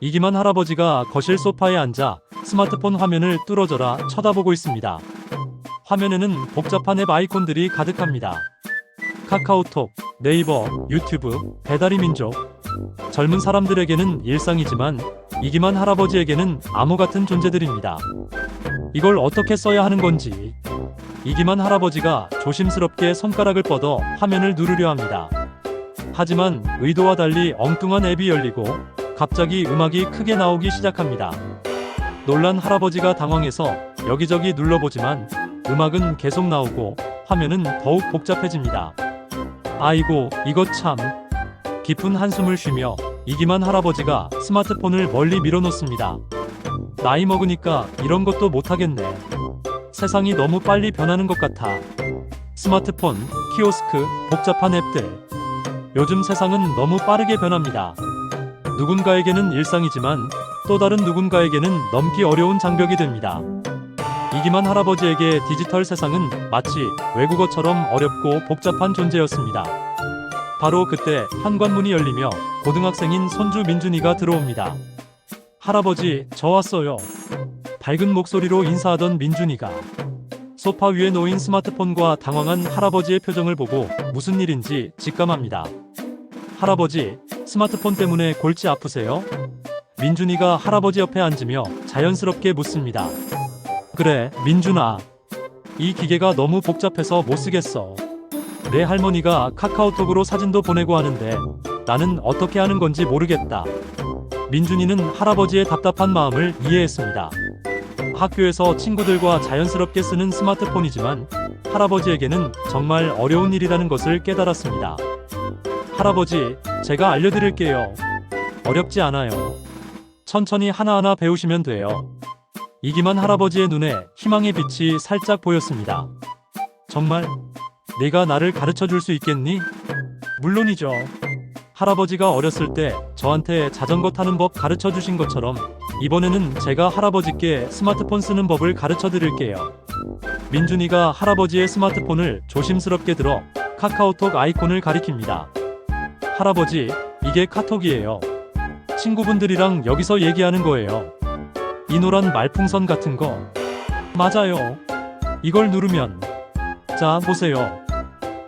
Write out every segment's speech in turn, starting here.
이기만 할아버지가 거실 소파에 앉아 스마트폰 화면을 뚫어져라 쳐다보고 있습니다. 화면에는 복잡한 앱 아이콘들이 가득합니다. 카카오톡, 네이버, 유튜브, 배달의 민족. 젊은 사람들에게는 일상이지만 이기만 할아버지에게는 암호 같은 존재들입니다. 이걸 어떻게 써야 하는 건지. 이기만 할아버지가 조심스럽게 손가락을 뻗어 화면을 누르려 합니다. 하지만 의도와 달리 엉뚱한 앱이 열리고 갑자기 음악이 크게 나오기 시작합니다. 놀란 할아버지가 당황해서 여기저기 눌러보지만 음악은 계속 나오고 화면은 더욱 복잡해집니다. 아이고, 이거 참. 깊은 한숨을 쉬며 이기만 할아버지가 스마트폰을 멀리 밀어놓습니다. 나이 먹으니까 이런 것도 못하겠네. 세상이 너무 빨리 변하는 것 같아. 스마트폰, 키오스크, 복잡한 앱들. 요즘 세상은 너무 빠르게 변합니다. 누군가에게는 일상이지만 또 다른 누군가에게는 넘기 어려운 장벽이 됩니다. 이기만 할아버지에게 디지털 세상은 마치 외국어처럼 어렵고 복잡한 존재였습니다. 바로 그때 현관문이 열리며 고등학생인 손주 민준이가 들어옵니다. 할아버지, 저 왔어요. 밝은 목소리로 인사하던 민준이가 소파 위에 놓인 스마트폰과 당황한 할아버지의 표정을 보고 무슨 일인지 직감합니다. 할아버지, 스마트폰 때문에 골치 아프세요? 민준이가 할아버지 옆에 앉으며 자연스럽게 묻습니다. 그래, 민준아. 이 기계가 너무 복잡해서 못 쓰겠어. 내 할머니가 카카오톡으로 사진도 보내고 하는데 나는 어떻게 하는 건지 모르겠다. 민준이는 할아버지의 답답한 마음을 이해했습니다. 학교에서 친구들과 자연스럽게 쓰는 스마트폰이지만 할아버지에게는 정말 어려운 일이라는 것을 깨달았습니다. 할아버지, 제가 알려드릴게요. 어렵지 않아요. 천천히 하나하나 배우시면 돼요. 이기만 할아버지의 눈에 희망의 빛이 살짝 보였습니다. 정말? 네가 나를 가르쳐 줄 수 있겠니? 물론이죠. 할아버지가 어렸을 때 저한테 자전거 타는 법 가르쳐 주신 것처럼 이번에는 제가 할아버지께 스마트폰 쓰는 법을 가르쳐 드릴게요. 민준이가 할아버지의 스마트폰을 조심스럽게 들어 카카오톡 아이콘을 가리킵니다. 할아버지, 이게 카톡이에요. 친구분들이랑 여기서 얘기하는 거예요. 이 노란 말풍선 같은 거. 맞아요. 이걸 누르면. 자, 보세요.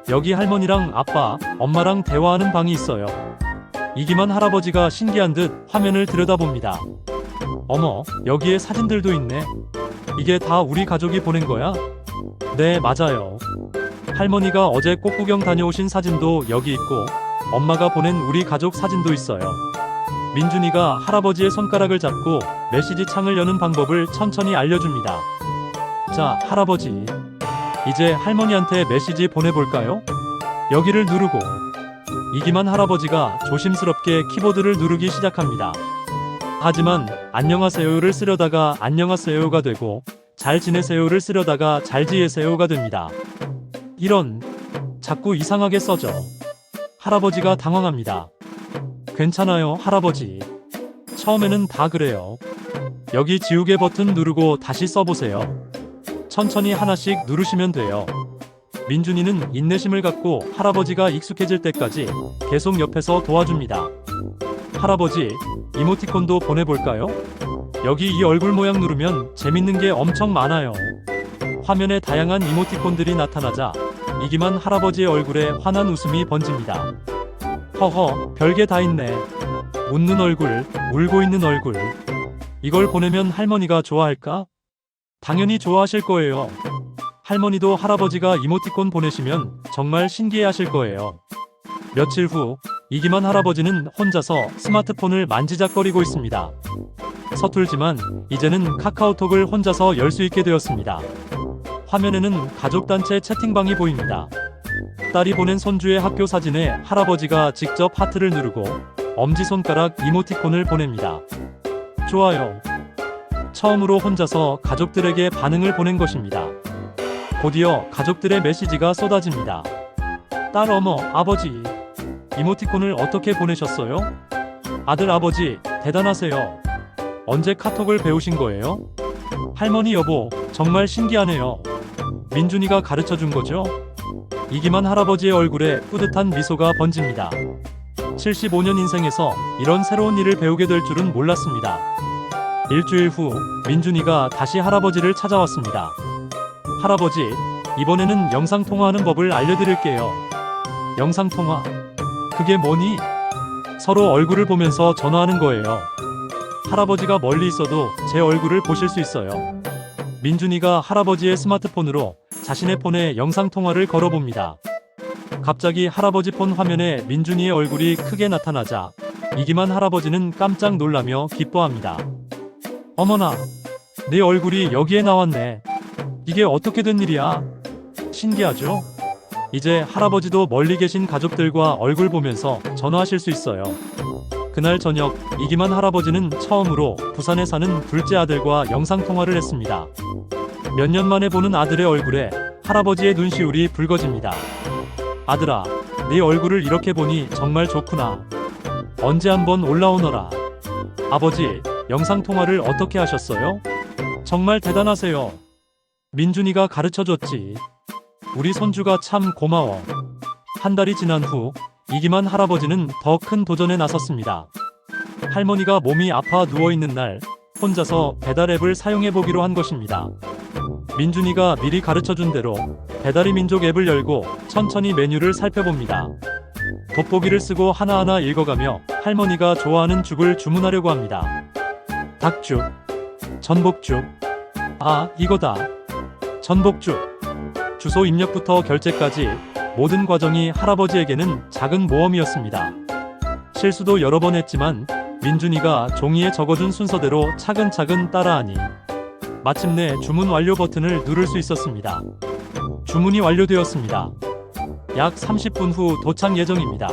여기 할머니랑 아빠, 엄마랑 대화하는 방이 있어요. 이기만 할아버지가 신기한 듯 화면을 들여다봅니다. 어머, 여기에 사진들도 있네. 이게 다 우리 가족이 보낸 거야? 네, 맞아요. 할머니가 어제 꽃구경 다녀오신 사진도 여기 있고 엄마가 보낸 우리 가족 사진도 있어요. 민준이가 할아버지의 손가락을 잡고 메시지 창을 여는 방법을 천천히 알려줍니다. 자, 할아버지. 이제 할머니한테 메시지 보내볼까요? 여기를 누르고. 이기만 할아버지가 조심스럽게 키보드를 누르기 시작합니다. 하지만 안녕하세요를 쓰려다가 안녕하세요가 되고 잘 지내세요를 쓰려다가 잘 지내세요가 됩니다. 이런, 자꾸 이상하게 써져. 할아버지가 당황합니다. 괜찮아요, 할아버지. 처음에는 다 그래요. 여기 지우개 버튼 누르고 다시 써보세요. 천천히 하나씩 누르시면 돼요. 민준이는 인내심을 갖고 할아버지가 익숙해질 때까지 계속 옆에서 도와줍니다. 할아버지, 이모티콘도 보내볼까요? 여기 이 얼굴 모양 누르면 재밌는 게 엄청 많아요. 화면에 다양한 이모티콘들이 나타나자 이기만 할아버지의 얼굴에 환한 웃음이 번집니다. 허허, 별게 다 있네. 웃는 얼굴, 울고 있는 얼굴. 이걸 보내면 할머니가 좋아할까? 당연히 좋아하실 거예요. 할머니도 할아버지가 이모티콘 보내시면 정말 신기해하실 거예요. 며칠 후, 이기만 할아버지는 혼자서 스마트폰을 만지작거리고 있습니다. 서툴지만 이제는 카카오톡을 혼자서 열 수 있게 되었습니다. 화면에는 가족단체 채팅방이 보입니다. 딸이 보낸 손주의 학교 사진에 할아버지가 직접 하트를 누르고 엄지손가락 이모티콘을 보냅니다. 좋아요. 처음으로 혼자서 가족들에게 반응을 보낸 것입니다. 곧이어 가족들의 메시지가 쏟아집니다. 딸, 어머, 아버지. 이모티콘을 어떻게 보내셨어요? 아들, 아버지, 대단하세요. 언제 카톡을 배우신 거예요? 할머니, 여보, 정말 신기하네요. 민준이가 가르쳐 준 거죠? 이기만 할아버지의 얼굴에 뿌듯한 미소가 번집니다. 75년 인생에서 이런 새로운 일을 배우게 될 줄은 몰랐습니다. 일주일 후 민준이가 다시 할아버지를 찾아왔습니다. 할아버지, 이번에는 영상통화하는 법을 알려드릴게요. 영상통화? 그게 뭐니? 서로 얼굴을 보면서 전화하는 거예요. 할아버지가 멀리 있어도 제 얼굴을 보실 수 있어요. 민준이가 할아버지의 스마트폰으로 자신의 폰에 영상통화를 걸어봅니다. 갑자기 할아버지 폰 화면에 민준이의 얼굴이 크게 나타나자 이기만 할아버지는 깜짝 놀라며 기뻐합니다. 어머나, 내 얼굴이 여기에 나왔네. 이게 어떻게 된 일이야? 신기하죠? 이제 할아버지도 멀리 계신 가족들과 얼굴 보면서 전화하실 수 있어요. 그날 저녁 이기만 할아버지는 처음으로 부산에 사는 둘째 아들과 영상통화를 했습니다. 몇 년 만에 보는 아들의 얼굴에 할아버지의 눈시울이 붉어집니다. 아들아, 네 얼굴을 이렇게 보니 정말 좋구나. 언제 한번 올라오너라. 아버지, 영상통화를 어떻게 하셨어요? 정말 대단하세요. 민준이가 가르쳐줬지. 우리 손주가 참 고마워. 한 달이 지난 후 이기만 할아버지는 더 큰 도전에 나섰습니다. 할머니가 몸이 아파 누워있는 날 혼자서 배달 앱을 사용해보기로 한 것입니다. 민준이가 미리 가르쳐준 대로 배달의 민족 앱을 열고 천천히 메뉴를 살펴봅니다. 돋보기를 쓰고 하나하나 읽어가며 할머니가 좋아하는 죽을 주문하려고 합니다. 닭죽, 전복죽, 아, 이거다. 전복죽. 주소 입력부터 결제까지 모든 과정이 할아버지에게는 작은 모험이었습니다. 실수도 여러 번 했지만 민준이가 종이에 적어준 순서대로 차근차근 따라하니 마침내 주문 완료 버튼을 누를 수 있었습니다. 주문이 완료되었습니다. 약 30분 후 도착 예정입니다.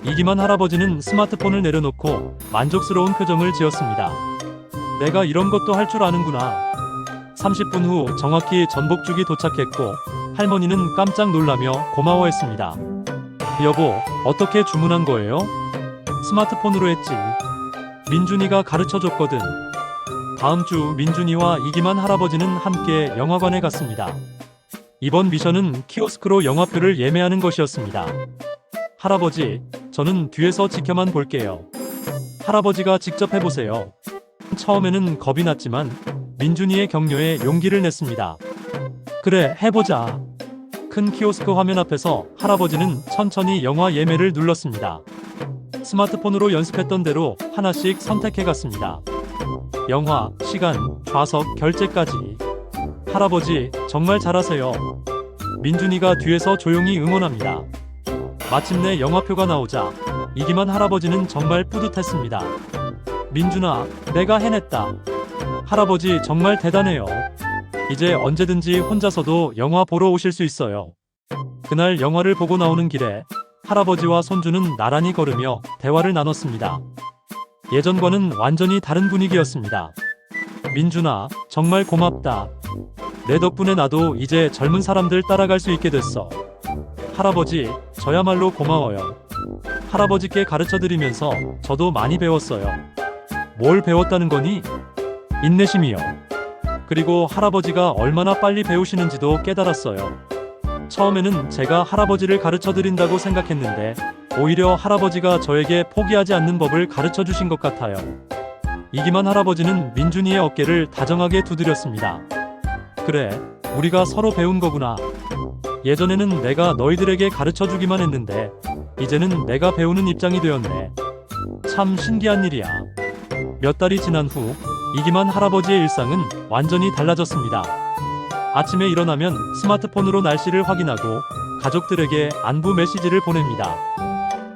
이기만 할아버지는 스마트폰을 내려놓고 만족스러운 표정을 지었습니다. 내가 이런 것도 할 줄 아는구나. 30분 후 정확히 전복죽이 도착했고 할머니는 깜짝 놀라며 고마워했습니다. 여보, 어떻게 주문한 거예요? 스마트폰으로 했지. 민준이가 가르쳐줬거든. 다음 주 민준이와 이기만 할아버지는 함께 영화관에 갔습니다. 이번 미션은 키오스크로 영화표를 예매하는 것이었습니다. 할아버지, 저는 뒤에서 지켜만 볼게요. 할아버지가 직접 해보세요. 처음에는 겁이 났지만 민준이의 격려에 용기를 냈습니다. 그래, 해보자. 큰 키오스크 화면 앞에서 할아버지는 천천히 영화 예매를 눌렀습니다. 스마트폰으로 연습했던 대로 하나씩 선택해갔습니다. 영화, 시간, 좌석, 결제까지. 할아버지, 정말 잘하세요. 민준이가 뒤에서 조용히 응원합니다. 마침내 영화표가 나오자 이기만 할아버지는 정말 뿌듯했습니다. 민준아, 내가 해냈다. 할아버지 정말 대단해요. 이제 언제든지 혼자서도 영화 보러 오실 수 있어요. 그날 영화를 보고 나오는 길에 할아버지와 손주는 나란히 걸으며 대화를 나눴습니다. 예전과는 완전히 다른 분위기였습니다. 민준아, 정말 고맙다. 내 덕분에 나도 이제 젊은 사람들 따라갈 수 있게 됐어. 할아버지, 저야말로 고마워요. 할아버지께 가르쳐드리면서 저도 많이 배웠어요. 뭘 배웠다는 거니? 인내심이요. 그리고 할아버지가 얼마나 빨리 배우시는지도 깨달았어요. 처음에는 제가 할아버지를 가르쳐드린다고 생각했는데 오히려 할아버지가 저에게 포기하지 않는 법을 가르쳐주신 것 같아요. 이기만 할아버지는 민준이의 어깨를 다정하게 두드렸습니다. 그래, 우리가 서로 배운 거구나. 예전에는 내가 너희들에게 가르쳐주기만 했는데 이제는 내가 배우는 입장이 되었네. 참 신기한 일이야. 몇 달이 지난 후 이기만 할아버지의 일상은 완전히 달라졌습니다. 아침에 일어나면 스마트폰으로 날씨를 확인하고 가족들에게 안부 메시지를 보냅니다.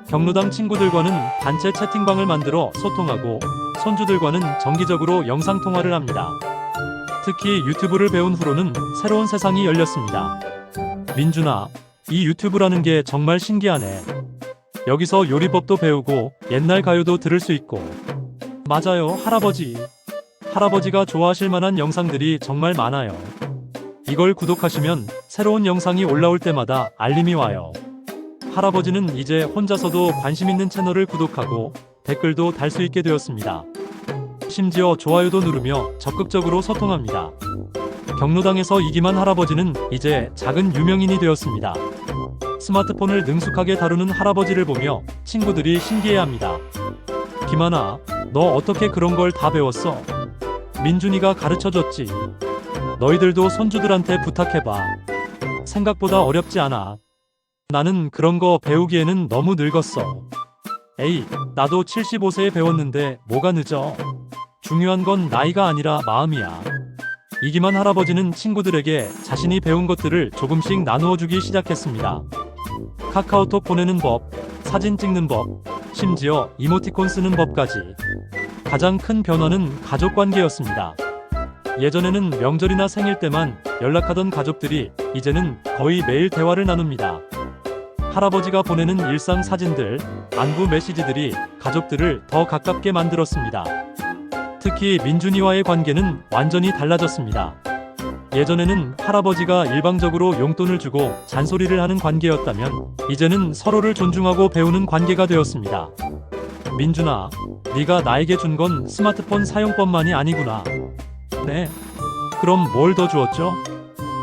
경로당 친구들과는 단체 채팅방을 만들어 소통하고 손주들과는 정기적으로 영상통화를 합니다. 특히 유튜브를 배운 후로는 새로운 세상이 열렸습니다. 민준아, 이 유튜브라는 게 정말 신기하네. 여기서 요리법도 배우고 옛날 가요도 들을 수 있고. 맞아요, 할아버지. 할아버지가 좋아하실 만한 영상들이 정말 많아요. 이걸 구독하시면 새로운 영상이 올라올 때마다 알림이 와요. 할아버지는 이제 혼자서도 관심 있는 채널을 구독하고 댓글도 달 수 있게 되었습니다. 심지어 좋아요도 누르며 적극적으로 소통합니다. 경로당에서 이기만 할아버지는 이제 작은 유명인이 되었습니다. 스마트폰을 능숙하게 다루는 할아버지를 보며 친구들이 신기해합니다. 김하나, 너 어떻게 그런 걸 다 배웠어? 민준이가 가르쳐줬지. 너희들도 손주들한테 부탁해봐. 생각보다 어렵지 않아. 나는 그런 거 배우기에는 너무 늙었어. 에이, 나도 75세에 배웠는데 뭐가 늦어? 중요한 건 나이가 아니라 마음이야. 이기만 할아버지는 친구들에게 자신이 배운 것들을 조금씩 나누어 주기 시작했습니다. 카카오톡 보내는 법, 사진 찍는 법, 심지어 이모티콘 쓰는 법까지. 가장 큰 변화는 가족 관계였습니다. 예전에는 명절이나 생일 때만 연락하던 가족들이 이제는 거의 매일 대화를 나눕니다. 할아버지가 보내는 일상 사진들, 안부 메시지들이 가족들을 더 가깝게 만들었습니다. 특히 민준이와의 관계는 완전히 달라졌습니다. 예전에는 할아버지가 일방적으로 용돈을 주고 잔소리를 하는 관계였다면 이제는 서로를 존중하고 배우는 관계가 되었습니다. 민준아, 네가 나에게 준 건 스마트폰 사용법만이 아니구나. 네. 그럼 뭘 더 주었죠?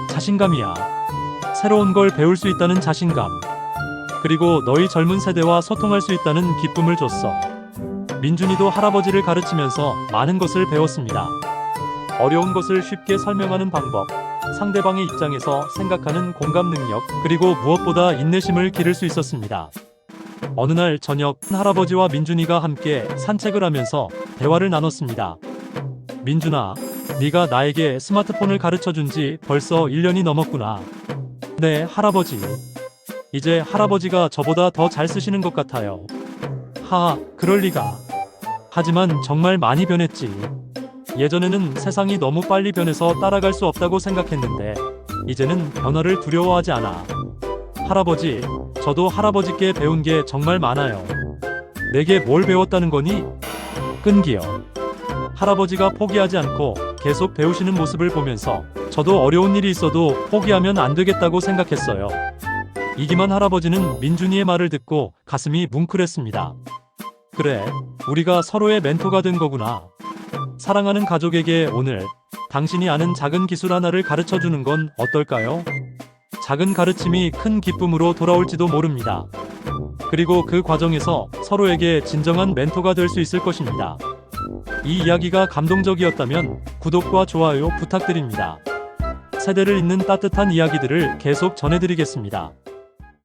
자신감이야. 새로운 걸 배울 수 있다는 자신감. 그리고 너희 젊은 세대와 소통할 수 있다는 기쁨을 줬어. 민준이도 할아버지를 가르치면서 많은 것을 배웠습니다. 어려운 것을 쉽게 설명하는 방법, 상대방의 입장에서 생각하는 공감 능력, 그리고 무엇보다 인내심을 기를 수 있었습니다. 어느 날 저녁, 할아버지와 민준이가 함께 산책을 하면서 대화를 나눴습니다. 민준아, 네가 나에게 스마트폰을 가르쳐준 지 벌써 1년이 넘었구나. 네, 할아버지. 이제 할아버지가 저보다 더 잘 쓰시는 것 같아요. 그럴 리가. 하지만 정말 많이 변했지. 예전에는 세상이 너무 빨리 변해서 따라갈 수 없다고 생각했는데 이제는 변화를 두려워하지 않아. 할아버지, 저도 할아버지께 배운 게 정말 많아요. 내게 뭘 배웠다는 거니? 끈기요. 할아버지가 포기하지 않고 계속 배우시는 모습을 보면서 저도 어려운 일이 있어도 포기하면 안 되겠다고 생각했어요. 이기만 할아버지는 민준이의 말을 듣고 가슴이 뭉클했습니다. 그래, 우리가 서로의 멘토가 된 거구나. 사랑하는 가족에게 오늘 당신이 아는 작은 기술 하나를 가르쳐 주는 건 어떨까요? 작은 가르침이 큰 기쁨으로 돌아올지도 모릅니다. 그리고 그 과정에서 서로에게 진정한 멘토가 될 수 있을 것입니다. 이 이야기가 감동적이었다면 구독과 좋아요 부탁드립니다. 세대를 잇는 따뜻한 이야기들을 계속 전해드리겠습니다.